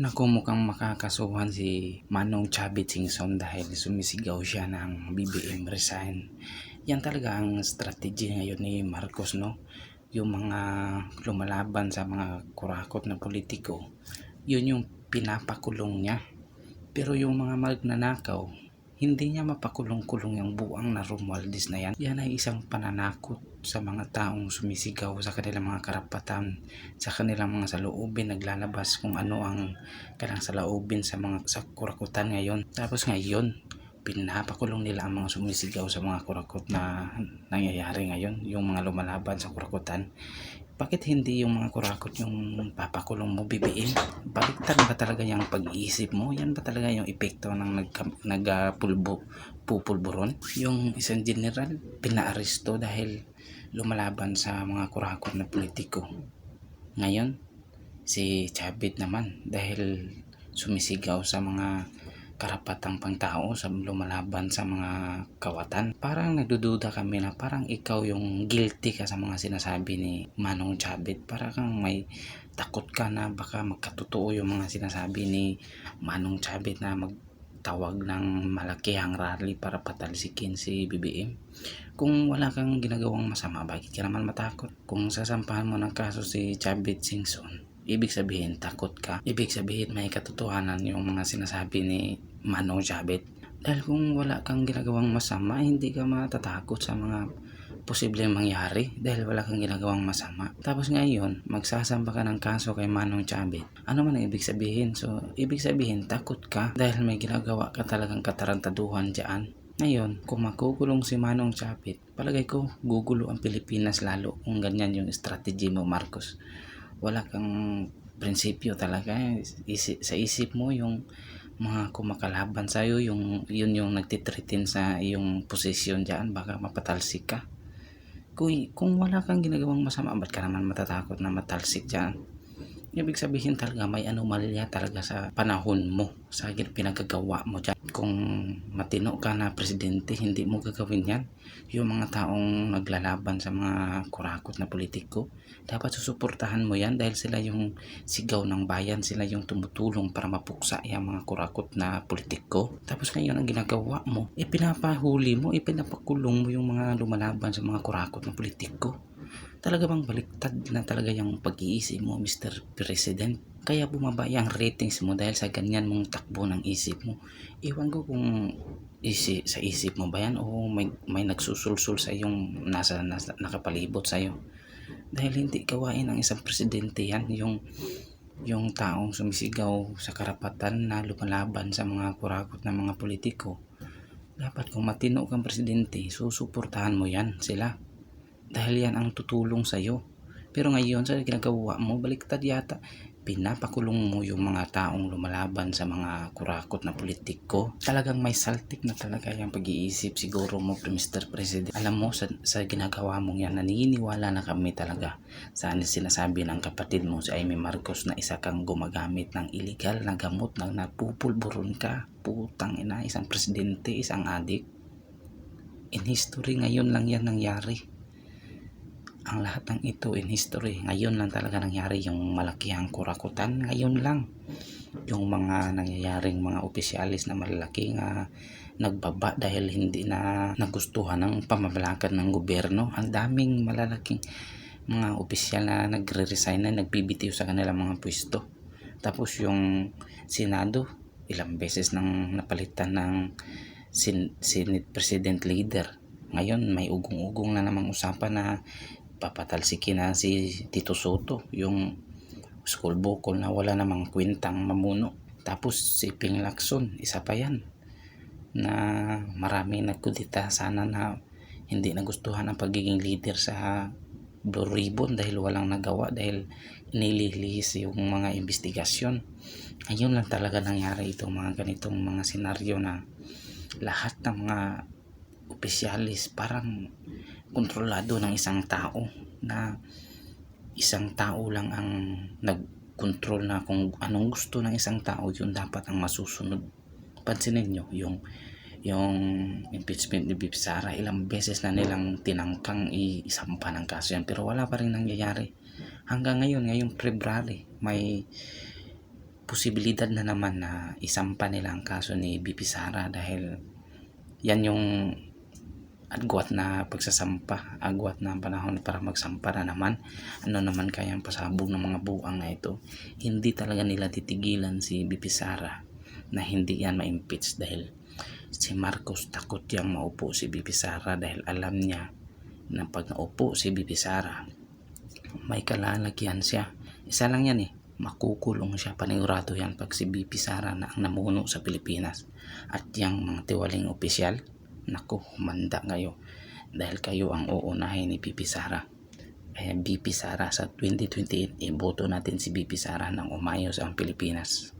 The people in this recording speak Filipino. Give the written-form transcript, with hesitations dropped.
Naku, mukhang makakasuhan si Manong Chubby Singson dahil sumisigaw siya ng BBM resign. Yan talaga ang strategy ngayon ni Marcos, no? Yung mga lumalaban sa mga kurakot na politiko, yun yung pinapakulong niya. Pero yung mga magnanakaw, hindi niya mapakulong-kulong yung buang na Romualdez na yan. Yan ay isang pananakot sa mga taong sumisigaw sa kanilang mga karapatan, sa kanilang mga saloobin, naglalabas kung ano ang kanilang saloobin sa kurakutan ngayon. Tapos ngayon, pinapakulong nila ang mga sumisigaw sa mga kurakot na nangyayari ngayon, yung mga lumalaban sa kurakutan. Bakit hindi yung mga kurakot yung papakulong mo, BBM? Baliktad ba talaga yung pag-iisip mo? Yan ba talaga yung epekto ng pupulburon? Yung isang general, pinaaresto dahil lumalaban sa mga kurakot na politiko. Ngayon, si Chavit naman dahil sumisigaw sa mga karapatang pangtao sa lumalaban sa mga kawatan. Parang nagdududa kami na parang ikaw yung guilty ka sa mga sinasabi ni Manong Chavit. Parang kang may takot ka na baka magkatotoo yung mga sinasabi ni Manong Chavit na magtawag ng malakihang rally para patalsikin si BBM. Kung wala kang ginagawang masama, bakit ka naman matakot? Kung sasampahan mo ng kaso si Chavit Singson, ibig sabihin takot ka. Ibig sabihin may katotohanan yung mga sinasabi ni Manong Chavit. Dahil kung wala kang ginagawang masama, hindi ka matatakot sa mga posibleng mangyari dahil wala kang ginagawang masama. Tapos ngayon, magsasamba ka ng kaso kay Manong Chavit. Ano man ang ibig sabihin? So, ibig sabihin takot ka dahil may ginagawa ka talagang katarantaduhan dyan. Ngayon, kung makukulong si Manong Chavit, palagay ko gugulo ang Pilipinas lalo kung ganyan yung strategy mo, Marcos. Wala kang prinsipyo talaga. Sa isip mo yung mga kumakalaban sa'yo, yun yung nagtitritin sa iyong posisyon dyan, baka mapatalsik ka. Kung wala kang ginagawang masama, ba't ka naman matatakot na matalsik dyan? Ibig sabihin talaga may anomalya talaga sa panahon mo, sa pinagagawa mo dyan. Kung matino ka na presidente, hindi mo gagawin yan. Yung mga taong naglalaban sa mga kurakot na politiko, dapat susuportahan mo yan dahil sila yung sigaw ng bayan, sila yung tumutulong para mapuksa yung mga kurakot na politiko. Tapos ngayon ang ginagawa mo, ipinapahuli mo, ipinapakulong mo yung mga lumalaban sa mga kurakot na politiko. Talaga bang baliktad na talaga yung pag-iisip mo, Mr. President? Kaya bumaba yung ratings mo dahil sa ganyan mong takbo ng isip mo. Iwan ko kung sa isip mo ba yan o may nagsusulsul sa yung nakapalibot sa iyo. Dahil hindi gawain ng isang presidente yan, yung taong sumisigaw sa karapatan na lumalaban sa mga kurakot ng mga politiko. Dapat kung matino kang presidente, susuportahan mo yan sila. Dahil yan ang tutulong sa'yo. Pero ngayon sa ginagawa mo, baliktad yata. Pinapakulong mo yung mga taong lumalaban sa mga kurakot na politiko. Talagang may saltik na talaga yung pag-iisip siguro mo, Mr. President. Alam mo, sa ginagawa mong yan, naniniwala na kami talaga sa sinasabi ng kapatid mo si Amy Marcos na isa kang gumagamit ng illegal na gamot na napupulburon ka. Putang ina, isang presidente, isang adik. In history, ngayon lang yan nangyari. Ang lahat ng ito in history, ngayon lang talaga nangyari yung malakihang kurakutan, ngayon lang. Yung mga nangyayaring mga opisyalis na malalaki nga nagbaba dahil hindi na nagustuhan ng pamamalakad ng gobyerno. Ang daming malalaking mga opisyal na nagre-resign na nagbibitiw sa kanilang mga pwesto. Tapos yung Senado, ilang beses nang napalitan ng Senate President Leader. Ngayon may ugong-ugong na namang usapan na papatalsikin na si Tito Soto, yung school bukol na wala namang kwentang mamuno. Tapos si Ping Lacson, isa pa yan na marami nagkudita sana na hindi nagustuhan ang pagiging leader sa Blue Ribbon dahil walang nagawa, dahil nililihis yung mga investigasyon. Ngayon lang talaga nangyari itong mga ganitong mga senaryo na lahat ng mga opisyalis parang kontrolado ng isang tao, na isang tao lang ang nagkontrol na kung anong gusto ng isang tao, yun dapat ang masusunod. Pansinin nyo yung impeachment ni Bibi Sara, ilang beses na nilang tinangkang isampa ng kaso yan, pero wala pa rin nangyayari hanggang ngayong February. May posibilidad na naman na isampa nila ang kaso ni BP Sara dahil yan yung agwat na pagsasampa, agwat na panahon para magsampa na naman. Ano naman kaya ang pasabog ng mga buang na ito? Hindi talaga nila titigilan si BP Sara na hindi yan ma-impeach dahil si Marcos takot yang maupo si BP Sara dahil alam niya na pag naupo si BP Sara may kalalagyan siya. Isa lang yan makukulong siya, panigurado yan pag si BP Sara na ang namuno sa Pilipinas. At yung mga tiwaling opisyal, naku, humanda kayo dahil kayo ang uunahin ni BP Sara. Kaya BP Sara sa 2028, iboto natin si BP Sara nang umayos ang Pilipinas.